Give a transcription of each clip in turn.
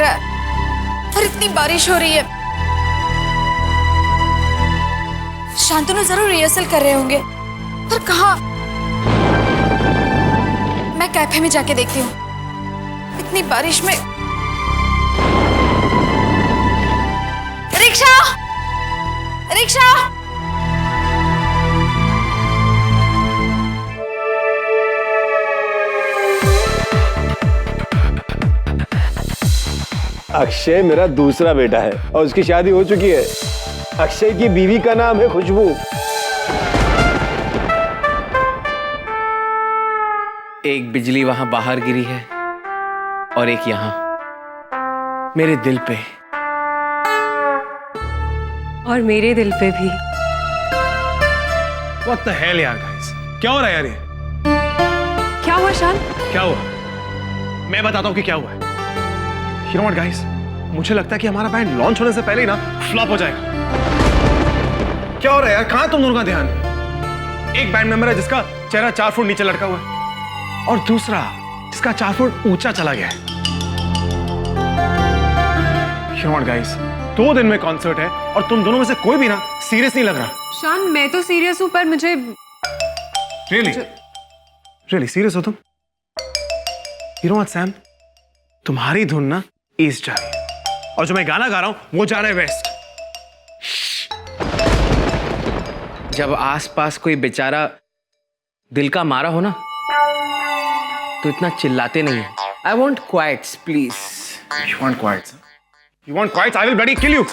रहा है और इतनी बारिश हो रही है। शांतनु जरूर रिहर्सल कर रहे होंगे, पर कहाँ? मैं कैफे में जाके देखती हूँ। इतनी बारिश में। रिक्शा! रिक्शा! अक्षय मेरा दूसरा बेटा है और उसकी शादी हो चुकी है। अक्षय की बीवी का नाम है खुशबू। एक बिजली वहां बाहर गिरी है और एक यहां मेरे दिल पे, और मेरे दिल पे भी। What the hell यार गाइस, क्या हो रहा है यार ये? क्या हुआ शान? क्या हुआ? मैं बताता हूँ कि क्या हुआ है। You know what guys? मुझे लगता है कि हमारा बैंड लॉन्च होने से पहले ही ना फ्लॉप हो जाएगा। क्या हो रहा है यार? कहाँ तुम दोनों का ध्यान? एक बैंड मेंबर है जिसका चेहरा 4 फुट नीचे लटका हुआ है और दूसरा जिसका 4 फुट ऊंचा चला गया है। You know what guys? 2 दिन में कॉन्सर्ट है और तुम दोनों में से कोई भी ना सीरियस नहीं लग रहा। शान मैं तो सीरियस हूँ, पर मुझे रियली सीरियस हो तुम? You know what Sam? तुम्हारी धुन ना ईस्ट जा रही है और जो मैं गाना गा रहा हूं वो जा रहा है वेस्ट। जब आसपास कोई बेचारा दिल का मारा हो ना तो इतना चिल्लाते नहीं है। I want quiets please. You want quiet? You want quiet? I will bloody kill you.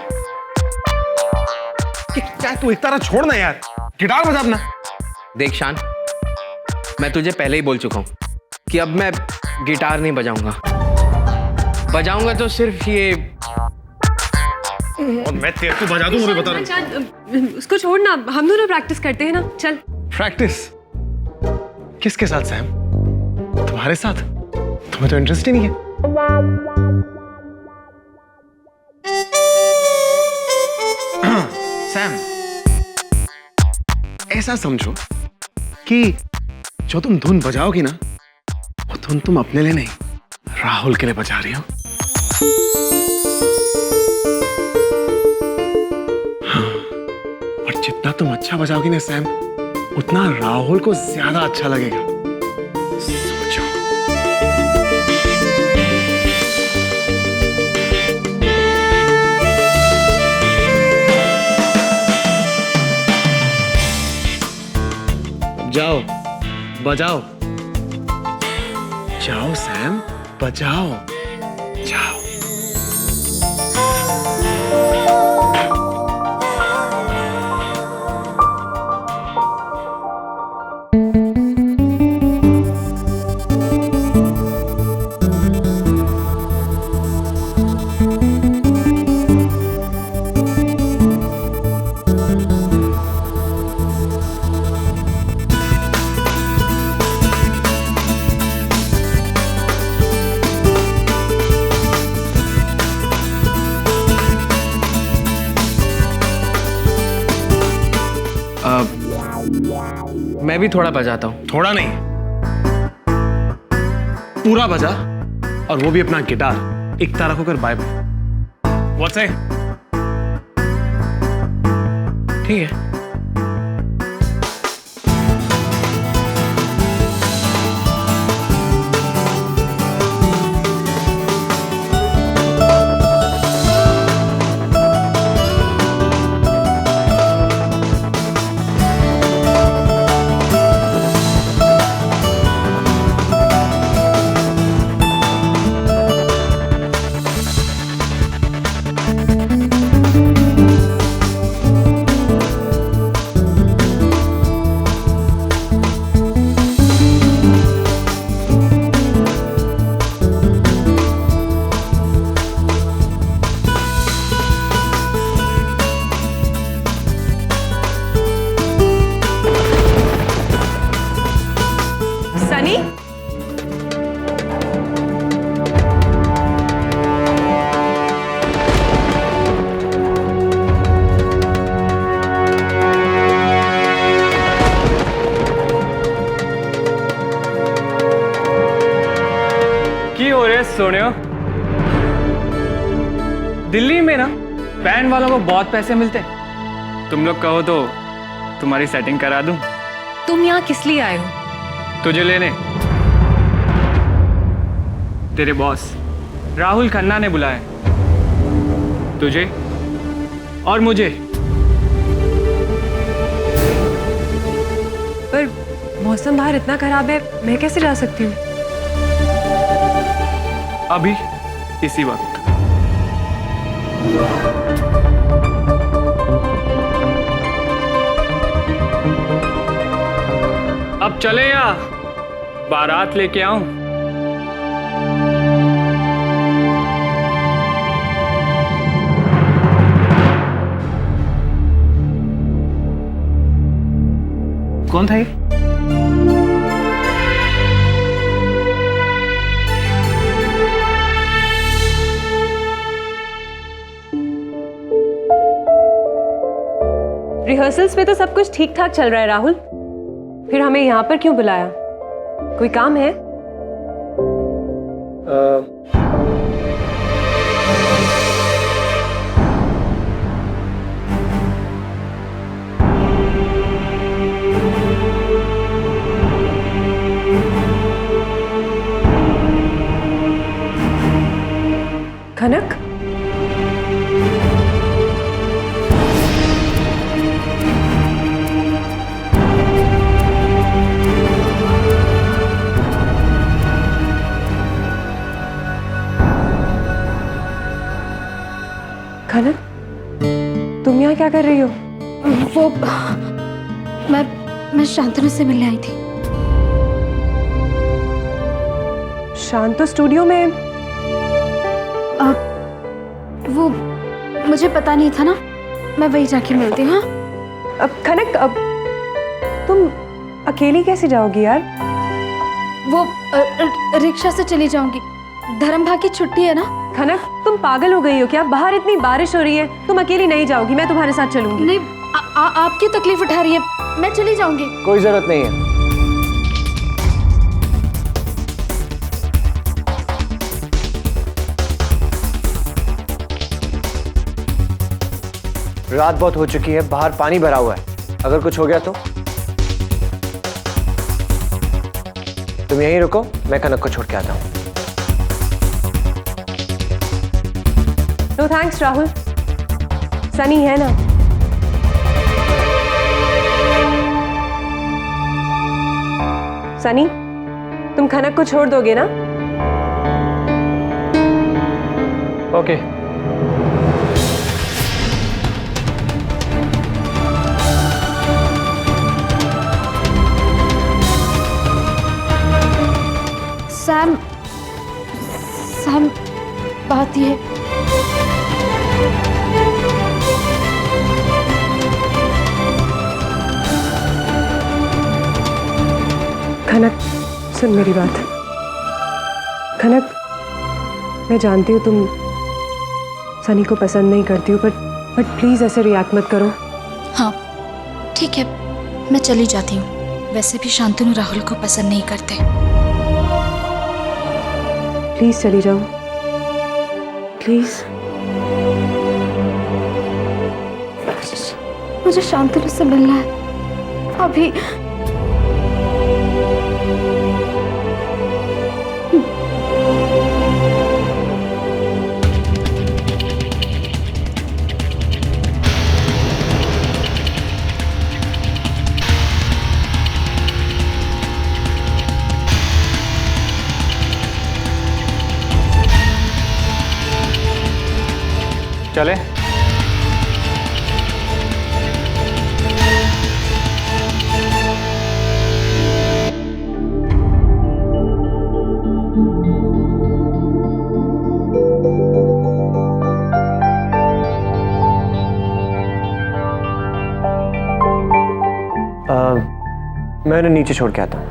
क्या तू एक तरह छोड़ ना यार, गिटार बजा अपना। देख शान, मैं तुझे पहले ही बोल चुका हूं कि अब मैं गिटार नहीं बजाऊंगा। बजाऊंगा तो सिर्फ ये। और मैं तेरे को बजा दूं, मुझे बता रहा शान, उसको छोड़ना, हम दोनों प्रैक्टिस करते हैं ना, चल। प्रैक्टिस किसके साथ सैम? तुम्हारे साथ? तुम्हें तो इंटरेस्ट ही नहीं है। सैम, ऐसा समझो कि जो तुम धुन बजाओगी ना वो धुन तुम अपने लिए नहीं, राहुल के लिए बजा रही हो। हाँ, और जितना तुम अच्छा बजाओगी ना सैम, उतना राहुल को ज्यादा अच्छा लगेगा। सोचो। जाओ बजाओ। जाओ सैम, बजाओ, जाओ। मैं भी थोड़ा बजाता हूँ। थोड़ा नहीं, पूरा बजा, और वो भी अपना गिटार एक तरह होकर बाय बाय। व्हाट्स है? ठीक है। सनी, की हो रहे सोनियो? दिल्ली में ना बैंड वालों को बहुत पैसे मिलते हैं। तुम लोग कहो तो तुम्हारी सेटिंग करा दूं। तुम यहाँ किस लिए आए हो? तुझे लेने तेरे बॉस राहुल खन्ना ने बुलाया है। तुझे और मुझे। पर मौसम बाहर इतना खराब है, मैं कैसे जा सकती हूँ? अभी इसी वक्त। अब चले या बारात लेके आऊं? कौन था ये? रिहर्सल्स में तो सब कुछ ठीक ठाक चल रहा है राहुल, फिर हमें यहाँ पर क्यों बुलाया? कोई काम है? खनक, खनक, तुम यहाँ क्या कर रही हो? वो मैं शांतनु से मिलने आई थी। शांतो स्टूडियो में? वो मुझे पता नहीं था ना, मैं वही जाके मिलती हूँ। अब खनक, अब तुम अकेली कैसे जाओगी यार? वो रिक्शा से चली जाऊंगी, धर्म भा की छुट्टी है ना। खनक, तुम पागल हो गई हो क्या? बाहर इतनी बारिश हो रही है, तुम अकेली नहीं जाओगी, मैं तुम्हारे साथ चलूंगी। नहीं, आपकी तकलीफ उठा रही है, मैं चली जाऊंगी। कोई जरूरत नहीं है। रात बहुत हो चुकी है, बाहर पानी भरा हुआ है, अगर कुछ हो गया तो? तुम यहीं रुको, मैं कनक को छोड़ के आता हूँ। नो थैंक्स राहुल, सनी है ना। सनी, तुम खनक को छोड़ दोगे ना? ओके। सैम, बात ये खनक, सुन मेरी बात। खनक, मैं जानती हूँ तुम सनी को पसंद नहीं करती हो, बट प्लीज ऐसे रिएक्ट मत करो। हाँ ठीक है, मैं चली जाती हूँ। वैसे भी शांतनु राहुल को पसंद नहीं करते। प्लीज चली जाओ, प्लीज। मुझे शांतनु से मिलना है अभी। चले? मैं उन्हें नीचे छोड़ के आता हूँ।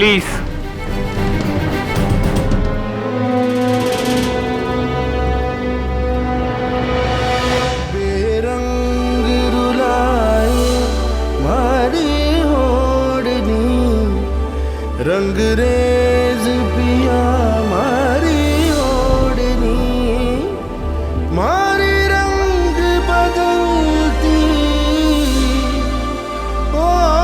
प्लीज। बेरंग रुलाए मारी होड़नी रंगरेज पिया मारी होड़नी मारी रंग बदलती ओढ़नी।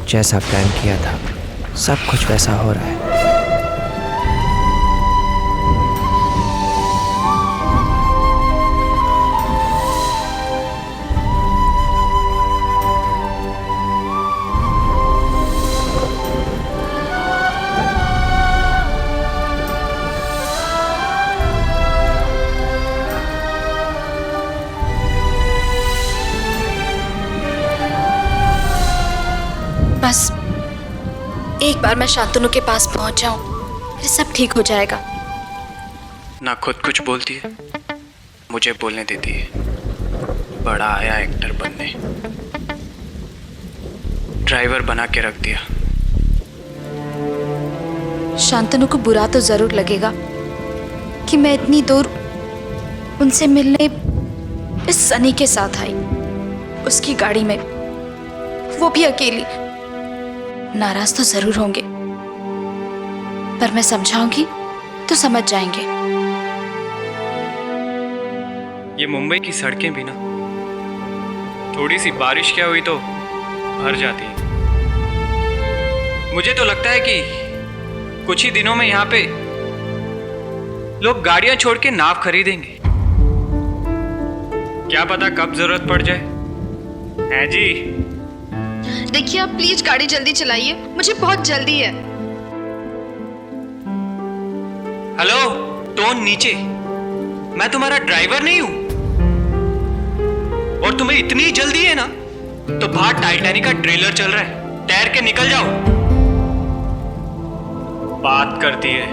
जैसा प्लान किया था सब कुछ वैसा हो रहा है। बस एक बार मैं शांतनु के पास पहुंच जाऊं, फिर सब ठीक हो जाएगा। ना खुद कुछ बोलती है, मुझे बोलने देती है। बड़ा आया एक्टर बनने, ड्राइवर बना के रख दिया। शांतनु को बुरा तो जरूर लगेगा कि मैं इतनी दूर उनसे मिलने इस सनी के साथ आई, उसकी गाड़ी में, वो भी अकेली। नाराज तो जरूर होंगे, पर मैं समझाऊंगी तो समझ जाएंगे। ये मुंबई की सड़कें भी ना थोड़ी सी बारिश क्या हुई तो भर जाती है। मुझे तो लगता है कि कुछ ही दिनों में यहाँ पे लोग गाड़ियां छोड़ के नाव खरीदेंगे। क्या पता कब जरूरत पड़ जाए। है जी। देखिए आप प्लीज गाड़ी जल्दी चलाइए, मुझे बहुत जल्दी है। हेलो, टोन नीचे। मैं तुम्हारा ड्राइवर नहीं हूं। और तुम्हें इतनी जल्दी है ना, तो बाहर टाइटैनिक का ट्रेलर चल रहा है, तैर के निकल जाओ। बात करती है।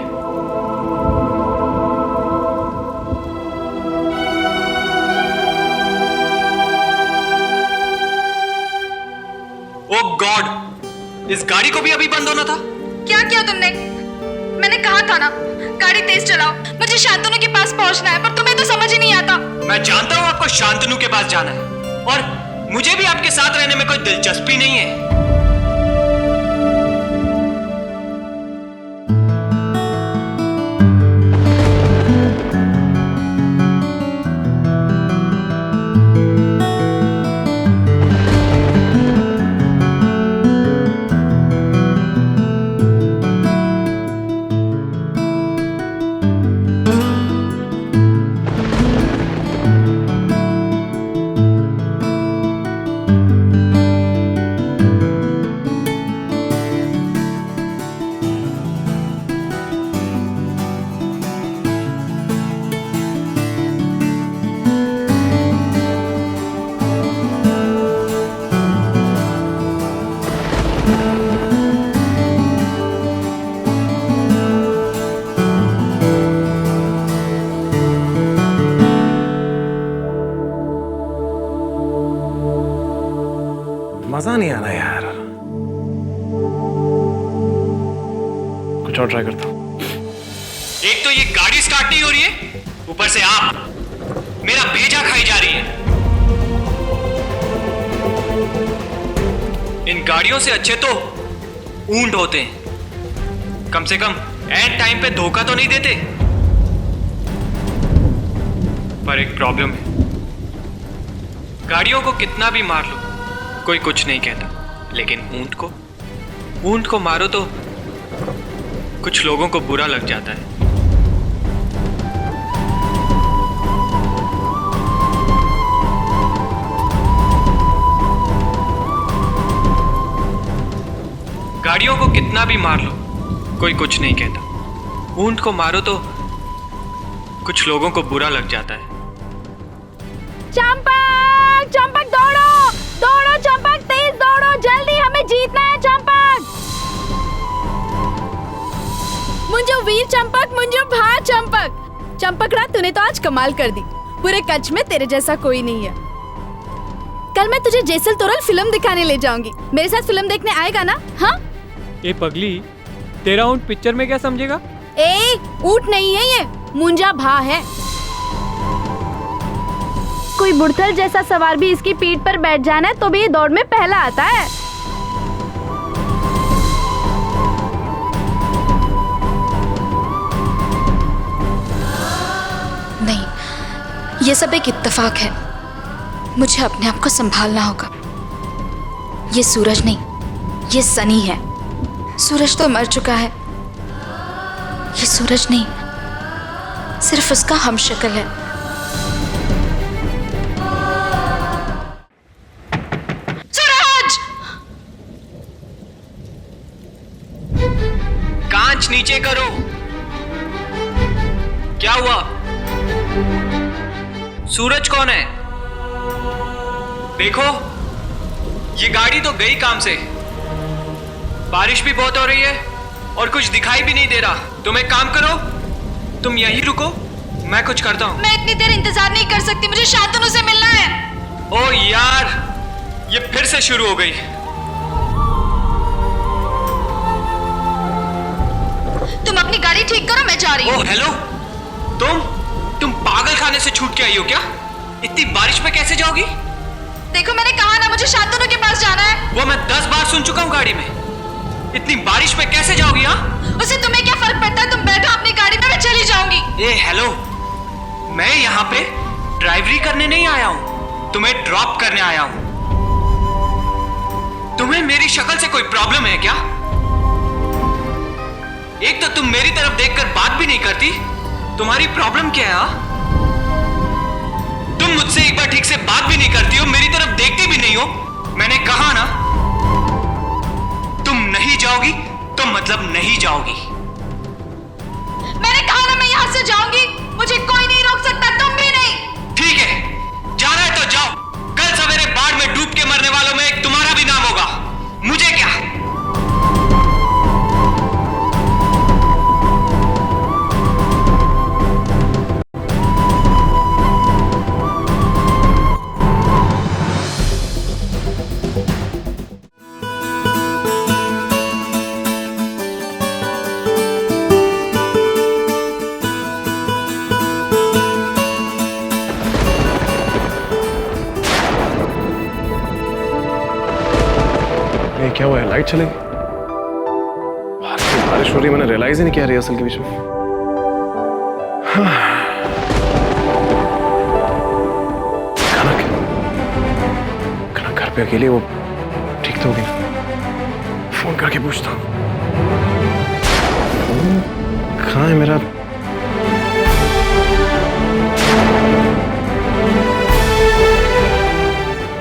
ओह गॉड, इस गाड़ी को भी अभी बंद होना था। क्या किया तुमने? मैंने कहा था ना गाड़ी तेज चलाओ, मुझे शांतनु के पास पहुंचना है, पर तुम्हें तो समझ ही नहीं आता। मैं जानता हूं आपको शांतनु के पास जाना है, और मुझे भी आपके साथ रहने में कोई दिलचस्पी नहीं है। मजा नहीं आ रहा यार, कुछ और ट्राई करता हूं। एक तो ये गाड़ी स्टार्ट नहीं हो रही है, ऊपर से आप मेरा भेजा खाई जा रही है। इन गाड़ियों से अच्छे तो ऊंट होते हैं, कम से कम एंड टाइम पे धोखा तो नहीं देते। पर एक प्रॉब्लम है, गाड़ियों को कितना भी मार लो कोई कुछ नहीं कहता, लेकिन ऊंट को मारो तो कुछ लोगों को बुरा लग जाता है। गाड़ियों को कितना भी मार लो कोई कुछ नहीं कहता। ऊंट को मारो तो कुछ लोगों को बुरा लग जाता है। चंपक चंपक दौड़ो दौड़ो चंपक, तेज दौड़ो, जल्दी, हमें जीतना है चंपक। मुंजो वीर चंपक, मुंजो भा चंपक। चंपकड़ा तूने तो आज कमाल कर दी, पूरे कच्छ में तेरे जैसा कोई नहीं है। कल मैं तुझे जैसल तोरल फिल्म दिखाने ले जाऊंगी, मेरे साथ फिल्म देखने आएगा ना? हाँ ए पगली, तेरा ऊँट पिक्चर में क्या समझेगा? ए ऊंट नहीं है ये, मुंजा भा है। कोई बुढ़थल जैसा सवार भी इसकी पीठ पर बैठ जाना है तो भी ये दौड़ में पहला आता है। नहीं, ये सब एक इत्तेफाक है, मुझे अपने आप को संभालना होगा। ये सूरज नहीं, ये सनी है। सूरज तो मर चुका है, ये सूरज नहीं, सिर्फ उसका हमशक्ल है। सूरज! कांच नीचे करो। क्या हुआ? सूरज कौन है? देखो, ये गाड़ी तो गई काम से। बारिश भी बहुत हो रही है और कुछ दिखाई भी नहीं दे रहा। तुम एक काम करो, तुम यहीं रुको, मैं कुछ करता हूँ। मैं इतनी देर इंतजार नहीं कर सकती, मुझे शांतनु से मिलना है। ओ यार, ये फिर से शुरू हो गई। तुम अपनी गाड़ी ठीक करो, मैं जा रही हूँ। ओ हेलो, तुम पागल खाने से छूट के आई हो क्या? इतनी बारिश में कैसे जाओगी? देखो, मैंने कहा ना, मुझे शांतनु के पास जाना है। वो मैं 10 बार सुन चुका हूँ गाड़ी में। इतनी बारिश में कैसे जाओगी? हाँ, उसे तुम्हें क्या फर्क पड़ता है? तुम बैठो अपनी गाड़ी में, मैं चली जाऊंगी। ए हेलो, मैं यहाँ पे ड्राइवरी करने नहीं आया हूँ, तुम्हें ड्रॉप करने आया हूँ। तुम्हें मेरी शक्ल से कोई प्रॉब्लम है क्या? एक तो तुम मेरी तरफ देखकर बात भी नहीं करती, तुम्हारी प्रॉब्लम क्या है? हाँ? तुम मुझसे एक बार ठीक से बात भी नहीं करती हो, मेरी तरफ देखती भी नहीं हो। मैंने कहा ना, तुम नहीं जाओगी तो मतलब नहीं जाओगी। मैंने कहा ना, मैं यहाँ से जाऊंगी, मुझे कोई नहीं रोक सकता, तुम भी नहीं। ठीक है, जाना है तो जाओ। कल सवेरे बाढ़ में डूब के मरने वालों में एक तुम्हारा भी नाम होगा, मुझे क्या। क्या हुआ है? लाइट चली? बारिश हो रही है, मैंने रियलाइज ही नहीं किया रिहर्सल के बीच में। कनक घर पे अकेली, वो ठीक तो होगी ना? फोन करके पूछता हूँ। कहाँ है मेरा?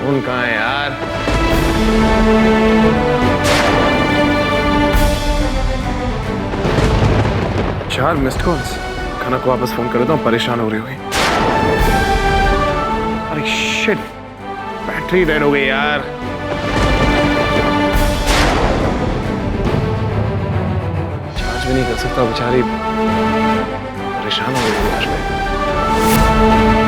फोन कहाँ है यार? 4 मिस्ड कॉल्स। खाना को वापस फोन कर देता हूँ, परेशान हो रही होगी। अरे शिट, बैटरी डेड हो गई यार। चार्ज भी नहीं कर सकता, बेचारी परेशान हो गई।